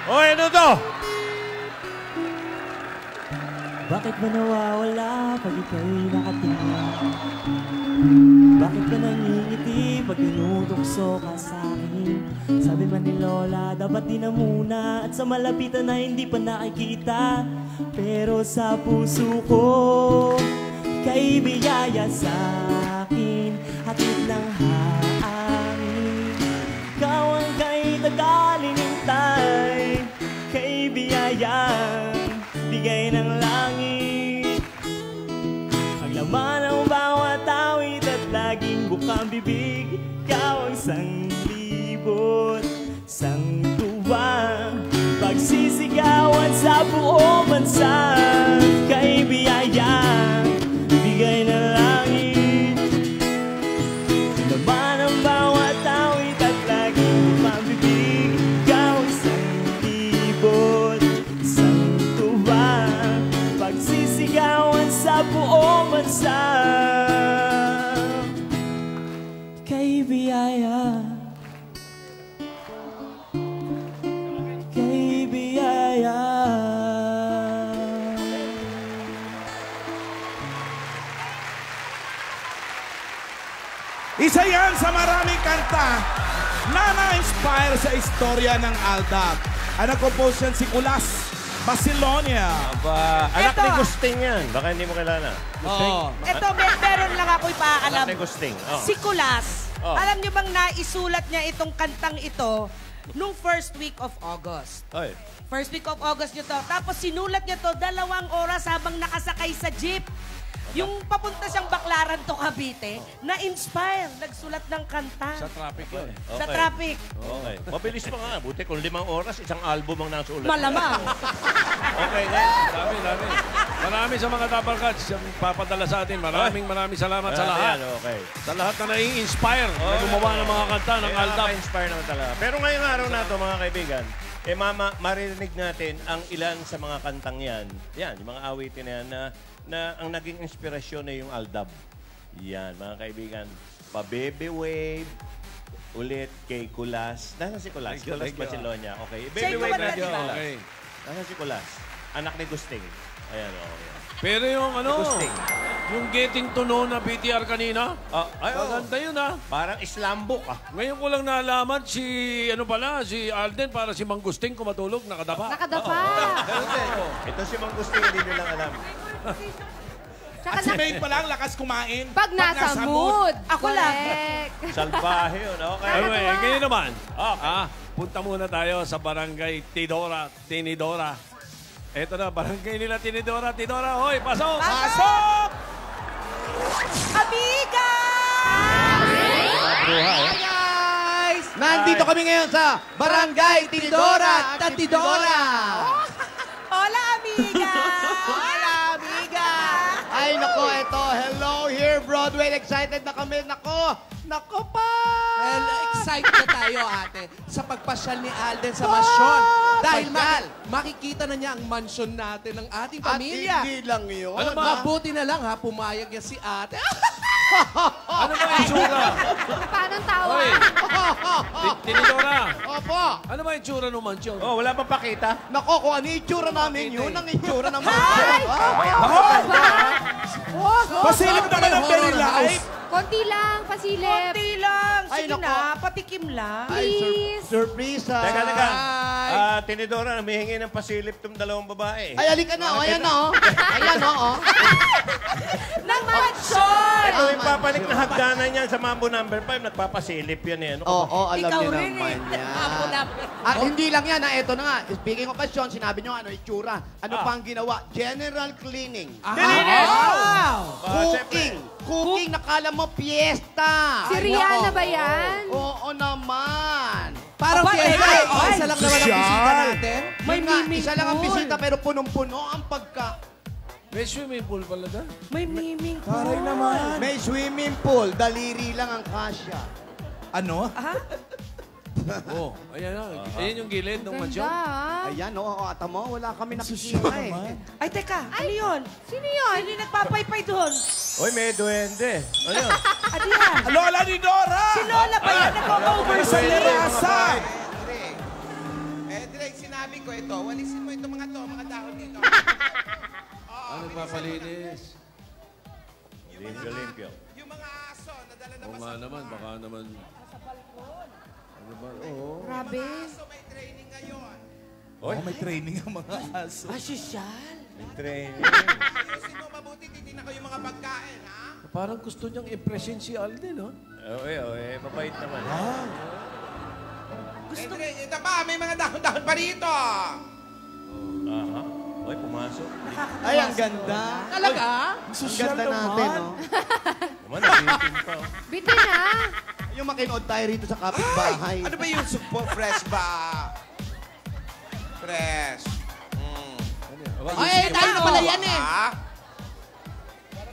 O, ano to? Bakit ba nawawala pag ika'y nakatingin? Bakit ba nangingiti pag tinutokso ka sa akin? Sabi ba ni Lola, dapat di na muna at sa malapitan na hindi pa nakikita. Pero sa puso ko, ika'y biyaya sa akin, hatid ng hangin. Ikaw ang kay tagalinintay, kay biyayang bigay ng langit. Ang laman ng bawat awit at laging bukang bibig, ikaw ang sanglibot, sangtuwang pagsisigawan sa buong bansa. Kay biyayang bigay ng langit. Ang laman ng bawat awit at laging bukang bibig, ikaw ang sanglibot, pagsisigawan sa buong bansa. Kay biyaya, kay biyaya. Isa yan sa maraming kanta na na-inspire sa istorya ng Aldab. Ang nag-compose yan si Kulas Basilonia. Aba, anak Eto. ni Gusting yan. Baka hindi mo kilala. Oo. Ito, meron lang ako ipaalam. Anak ni Gusting. Oh. Si Kulas, Oh. alam niyo bang naisulat niya itong kantang ito nung first week of August? Oy. First week of August niyo to. Tapos sinulat niya to 2 oras habang nakasakay sa jeep. Yung papunta siyang Baclaran to Cavite, na-inspire, nagsulat ng kanta. Sa traffic yun. Sa traffic. Okay. Mabilis pa nga. Buti kung 5 oras, isang album ang nasulat. Malamang. Okay, ngayon. Dami. Marami sa mga Dabarkats yung papadala sa atin. Maraming salamat sa lahat. Ayan, okay. Sa lahat na nai-inspire na gumawa ng mga kanta ng Aldab. Inspire naman talaga. Pero ngayong araw na ito, mga kaibigan, maririnig natin ang ilan sa mga kantang yan. Yan, yung mga awitin na yan na ang naging inspirasyon na yung Aldab. Yan, mga kaibigan. Pa-Baby Wave, ulit kay Kulas. Nasaan si Kulas? Kulas Basilonia. Okay. Baby Siya Wave yung na si kumanta, Kulas. Okay. Nasaan si Kulas? Anak ni Gusting. Ayan, okay. Pero yung Gusting. yung Getting to Know na BTR kanina, maganda yun Parang Islam book Ngayon ko lang nalaman si Alden para si Mang Gusting kumatulog, nakadapa. Nakadapa. Ito si Mang Gusting, hindi nyo lang alam. Tsaka At si Maine pa lang, lakas kumain. pag nasa mood. Ako lang. Correct. Salbahe yun, okay. Anyway, ngayon naman, Okay. punta muna tayo sa barangay Tinidora. Eto na, barangay nila Tinidora. Hoy, pasok! Pasok! Amiga! Guys! Nandito kami ngayon sa Barangay Tinidora, Tatidora! Hola, amiga! Hola, amiga! Ay, nako, eto. Hello here, Broadway. Excited na kami. Nako pa! Well, excited na tayo, ate, sa pagpasyal ni Alden sa mansyon. Dahil makikita na niya ang mansyon natin ng ating pamilya. At hindi lang yun. Mabuti na lang, ha, pumayag niya si ate. Ano ba yung tsura? Paano ang tawa? Hoy, Tinidora. Opo. Ano ba yung tsura ng mansyon? Oh, wala pa pakita? Nako, kung ano yung itsura namin, yun ang itsura ng mga. Pasilip naman ang very life. Konti lang, pasilip. Konti lang. Ay, Sige nako. na, patikim lang. Please. Surprise, ha? Teka. Tinidora, humihingi ng pasilip itong dalawang babae. Ay, halika na. Ayan na, oh. Ayan, oh. Ng mansyon! Ito yung papanik na hagdanan niyan sa Mambo number 5. Nagpapasilip yan eh. Ano ka ba? Oo, alam Ikaw niyo rin naman eh. yan. At hindi lang yan, eto na nga. Speaking of pasyon, sinabi niyo ano, itsura. Ano pa ang ginawa? General cleaning. Cooking, nakala mo, piyesta. Si Rihanna ba yan? Oo naman. Parang Aba, fiesta. ay, Isa lang naman ang bisita natin. May Yun nga, miming isa lang ang pool. bisita pero punong-puno ang May swimming pool pala doon. May miming ko. Taray naman. May swimming pool, daliri lang ang kasya. Ano? Oh, ayan na. Ayan yung gilid ng Ganda, mansyon. ah. Ayan, oo, ata mo, wala kami nakikita naman. Ay, teka. Ano yun? Sino yun? Sino yung nagpapaypay doon? Uy, may duwende. Ano yun? Ano yan? Lola ni Dora! Si Lola ba yan? Nag-over Sa terasa! Direk, sinabi sinabi ko ito, walisin mo ito mga dahon dito. Nagpapalinis. Limpyo-limpyo. Yung mga aso, nadala na Oo nga naman, baka naman. Ano ba? Oo. Grabe. aso, may training ngayon. Oh, may training ang mga aso. Asosyal. May training. Ayusin mo mabuti, titignan ko yung mga pagkain, ha? Parang gusto niyang impression si Alden, no? Mabait naman. Ito pa, may mga dahon-dahon pa rito. Aha. Oy, pumasok. Ay, ang ganda. Talaga? Ang ganda natin, no? Naman, nabitin pa. Bitin na. Yung makinood tayo rito sa kapitbahay. Ano ba yung sugpo? Fresh ba? Fresh. Ay, tayo na pala yan eh.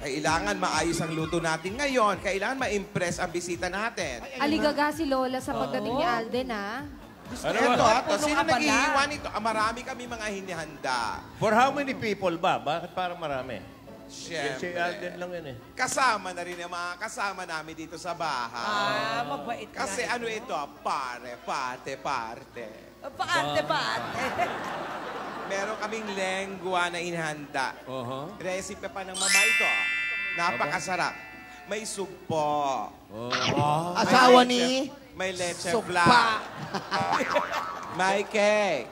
Kailangan maayos ang luto natin ngayon. Kailangan ma-impress ang bisita natin. Aligaga si Lola sa pagdating ni Alden, ha? Ano Ito, ba? ito. Sino naghihiwa nito? Marami kami mga hinihanda. For how many people ba? Bakit parang marami? Si Siyempre. Alden lang yun eh. Kasama na rin ang mga kasama namin dito sa bahay. Mabait na. Kasi ano ito? Parte. Paante. Meron kaming lengua na inihanda. Recipe pa ng mama ito. Napakasarap. May sugpo. Asawa ni... May leche Sugpa. flan. May cake.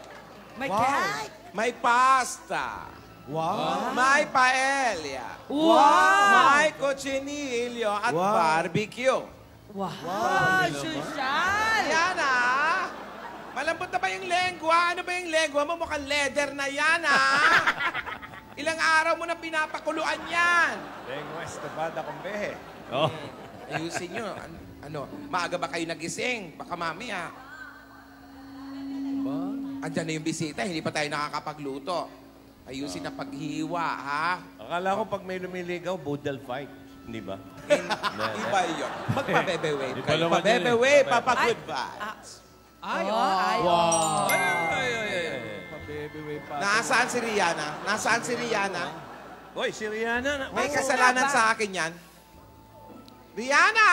May cake. May pasta. Wow. May paella. May cochinillo at barbecue. Wow, social. Yan ah. Malambot na ba yung lengua? Ano ba yung lengua mo? Mukhang leather na yan ah. Ilang araw mo na pinapakuluan yan. Lengua estofada con beje. Ayusin nyo. Maaga ba kayo nagising? Baka mamaya. Andyan na yung bisita, hindi pa tayo nakakapagluto. Ayusin na paghiwa, ha? Akala ko pag may lumiligaw, budal fight. Hindi ba? Iba yun. Magpabebe-wave Di pa kayo. naman yun eh. Pabebe-wave, papagood vibes. Nasaan si Rihanna? Nasaan si Rihanna? Hoy, si Rihanna. May kasalanan sa akin yan. Rihanna!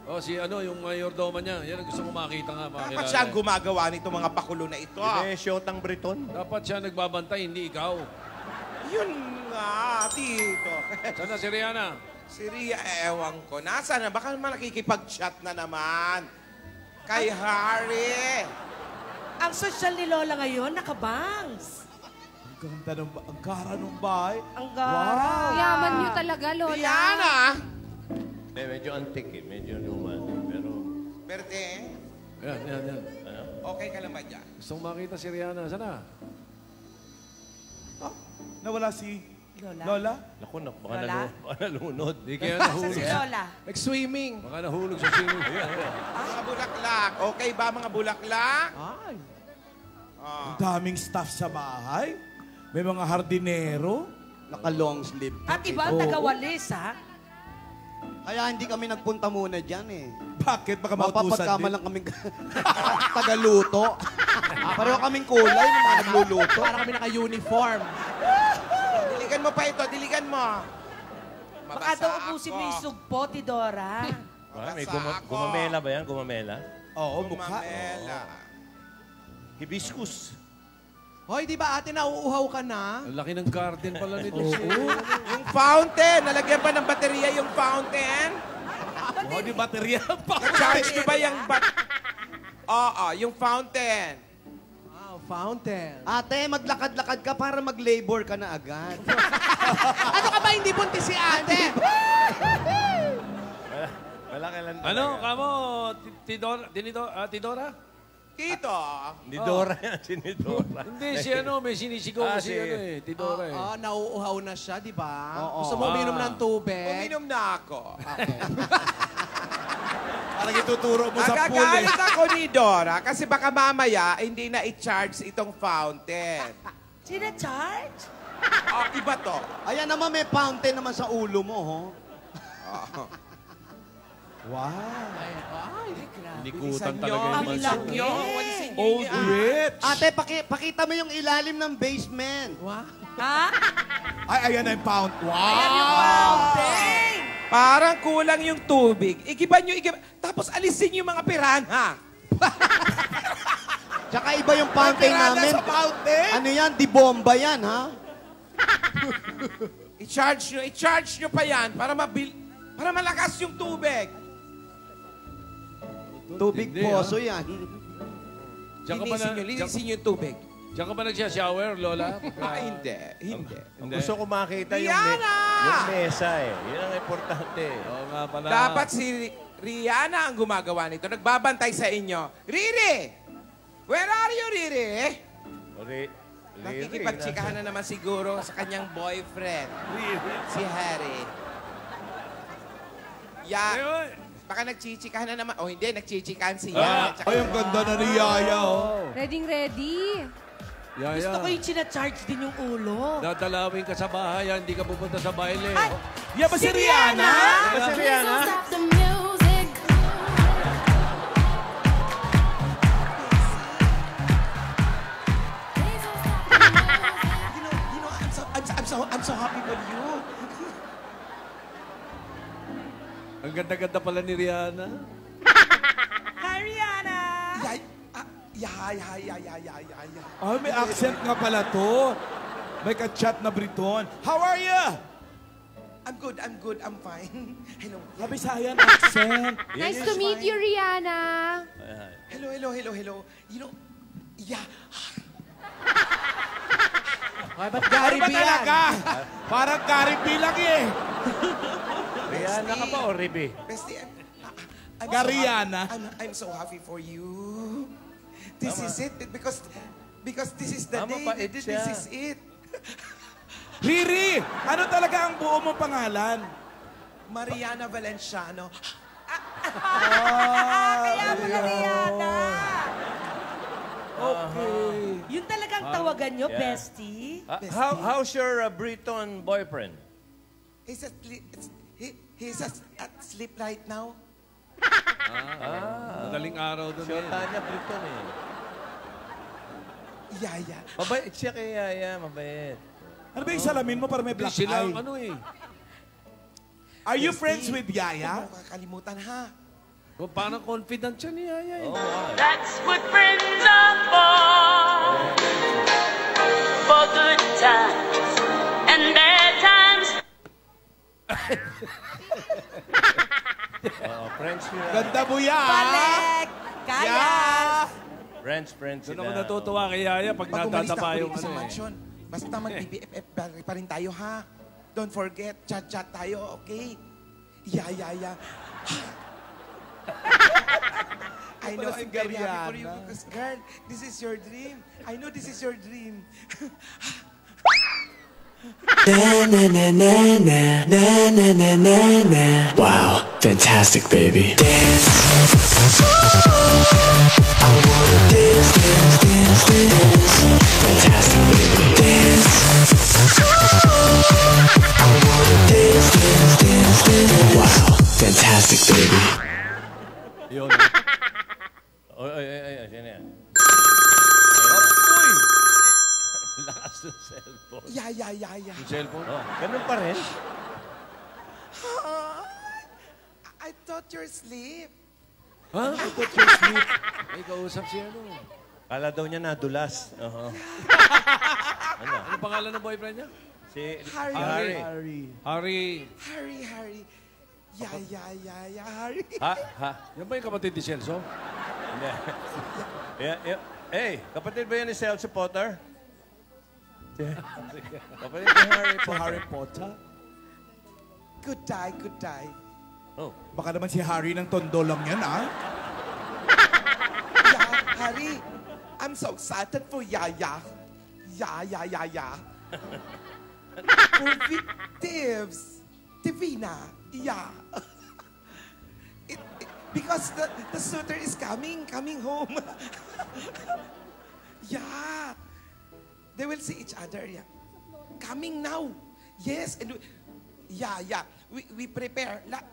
Oh, si yung mayordoma niya. Yan ang gusto ko makita nga, Dapat makilala. siya ang gumagawa nito mga pakulo na ito. Hindi, Shotang Briton. Dapat siya nagbabantay, hindi ikaw. Yun nga, tito. Sana si Rihanna. Si Ria, ewan ko. Nasaan na? Baka naman nakikipag-chat na naman. Kay Harry. Ang social ni Lola ngayon, nakabangs. Ang ganda ng ang gara ng bahay. Ang gara. Yaman niyo talaga, Lola. Rihanna! Hindi, medyo antique eh. Medyo luma. Pero, Berte, Yan. okay ka lang ba dyan? Gusto ko makita si Rihanna. Sana? Nawala si Lola. Lola. naku, baka Lola? nalunod. Di kaya Saan si nahulog. Lola? Nag-swimming. Baka nahulog sa swimming. Mga bulaklak. Okay ba mga bulaklak? Ay. Ang daming staff sa bahay. May mga hardinero. Naka-long sleeve. At iba ang tagawalis, ha? Kaya hindi kami nagpunta muna dyan eh. Bakit? Baka mautusan Mapapagkama din. lang kaming tagaluto. Pareho kaming kulay ng mga nagluluto. Para kami naka-uniform. Diligan mo pa ito, diligan mo. Baka daw ubusin mo yung sugpo, Tidora. May Mabasa ako. gumamela ba yan? Gumamela? Oo, mukha. Mamela. Hibiscus. Hoy, di ba ate, nauuhaw ka na? Ang laki ng garden pala nito. Yung fountain, nalagyan ba ng baterya yung fountain? Oh, di baterya pa. Na-charge nyo ba yung Oo, yung fountain. Wow, fountain. Ate, maglakad-lakad ka para mag-labor ka na agad. Ano ka ba hindi buntis si ate? Wala kailan Ano, kamo? Tidora? Dito. Ni Dora yan, si ni Dora. Hindi, may sinisigaw si Tidora eh. Nauuhaw na siya, di ba? Oo. Gusto mo uminom ng tubig? Uminom na ako. Parang ituturo mo sa pool eh. Nagagalit ako ni Dora kasi baka mamaya hindi na i-charge itong fountain. Sina-charge? Iba to. Ayan naman, may fountain naman sa ulo mo, ho. Wow. Likutan Bilisan talaga nyo, yung bilisan mansion. nyo. Walisin nyo Old yan. rich. Ate, pakita mo yung ilalim ng basement. Wow. Ha? Ay, ayan na yung pound. Wow. Ayan yung fountain. Parang kulang yung tubig. Igiban nyo, igiban. Tapos alisin nyo yung mga piranha. Tsaka iba yung fountain Tirada namin. sa fountain? Ano yan? Di bomba yan, ha? I-charge nyo pa yan para malakas yung tubig. Tubig Hindi, poso yan. Linisin nyo yung tubig. Diyan ka ba nagsha-shower, Lola? Hindi. Ang gusto ko makita yung, Rihanna! yung mesa eh. Yun ang importante. Oo nga pala. Dapat si Rihanna ang gumagawa nito. Nagbabantay sa inyo. Riri! Where are you, Riri? Nakikipagtsikahan na naman siguro sa kanyang boyfriend. Si Harry. Baka nagchichikahan na naman. O hindi, nagchichikahan si Yaya. Ay, ang ganda na ni Yaya, oh. Ready. Yaya. Gusto ko yung charge din yung ulo. Dadalawin ka sa bahay, hindi ka pupunta sa baile. Ay! Yan ba si Rihanna? Ba si Rihanna? I'm so happy for you. Ang ganda-ganda pala ni Rihanna. Hi, Rihanna! Ay, may accent nga pala to. May ka-chat na Briton. How are you? I'm good, I'm fine. Hello. Kabisayan accent. Nice to meet you, Rihanna. Hello. You know, Ay, ba't Ano Gary ba B yan? talaga? Parang Gary B lang eh. Rihanna ka pa o Ribi? Bestie, I'm Gariana. I'm so happy for you. This is it because this is the day. Mapait This siya. is it. Riri, ano talaga ang buo mong pangalan? Mariana Valenciano. Kaya pala Rihanna! Okay. Yun talagang tawagan nyo, bestie? How's your Briton boyfriend? He's asleep right now. Madaling araw doon. Siya Tanya Briton eh. Yaya. Mabait siya kay Yaya, mabait. Ano ba yung salamin mo para may black Sila eye? ang ano eh. Are you Bestie, friends with Huwag Yaya? mo kakalimutan, ha? Kung parang confident siya ni Yaya eh. That's what friends are for good times and bad times. Friends sila. Ganda mo yan. Balik! Kaya! Friends Doon sila. ako natutuwa kay Yaya pag Pag umalis natatapa na yung ulit sa ano eh. mansion, basta mag-BBFF pa rin tayo, ha? Don't forget, chat-chat tayo, okay? Yeah. I know I'm very happy for you because, girl, this is your dream. I know this is your dream. Wow, fantastic, baby. Dance. I wanna dance, dance, dance, dance. Fantastic, baby. Dance. I wanna dance, dance, dance, dance. Wow, fantastic, baby. Yun. Ay, sino yan? Uy! Lakas ng cellphone. Yeah. Yung cellphone? Oh, ganun pa rin? I thought you're asleep. Ha? I thought you're asleep. May kausap siya ano. Kala daw niya nadulas. Ano pangalan ng boyfriend niya? Si Harry. Harry. Harry. Yeah, Harry. Ha? Yan ba yung kapatid ni Celso? Hindi. Hey, kapatid ba yan ni Celso Potter? Kapatid ni Harry Potter. Harry Potter? Good die. Oh. Baka naman si Harry ng tondo lang yan, ah. Yeah, Harry. I'm so excited for Yaya. Yeah. For victims. Divina. Yeah. Because the suitor is coming home. Yeah. They will see each other, yeah. Coming now. Yes, and yeah. We prepare. Not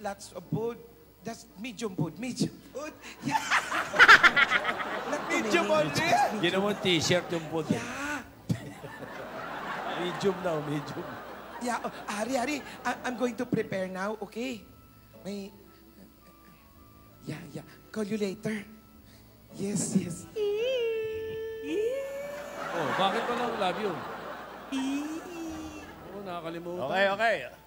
lots of food. Just medium food. Yeah. Not Medium many. only? Ginawa t-shirt yung po. Yeah. Medium daw, medium. Yeah. Oh, Hari, I'm going to prepare now, okay? May... Yeah. Call you later. Yes, yes. Oh, bakit pa lang love you? Oo, nakakalimutan. Okay, okay.